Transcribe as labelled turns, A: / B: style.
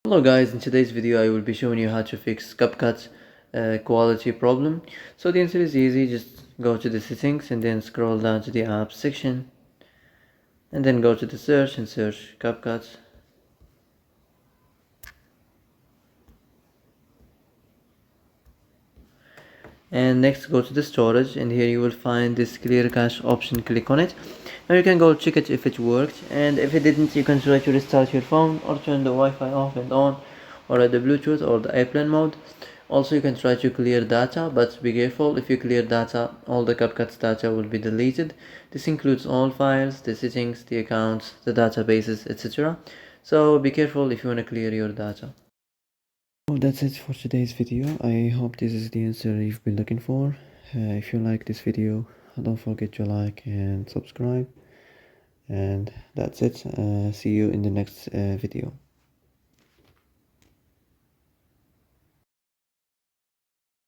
A: Hello guys, in today's video I will be showing you how to fix Capcut quality problem. So the answer is easy. Just go to the settings and then scroll down to the apps section and then go to the search and search Capcut. And next go to the storage, and here you will find this clear cache option. Click on it. Now you can go check it if it worked, and if it didn't you can try to restart your phone or turn the Wi-Fi off and on, or the Bluetooth or the airplane mode. Also you can try to clear data, but be careful. If you clear data, all the Capcut data will be deleted. This includes all files, the settings, the accounts, the databases, etc. So be careful if you want to clear your data. Well, that's it for today's video. I hope this is the answer you've been looking for. If you like this video, don't forget to like and subscribe. And that's it. See you in the next video.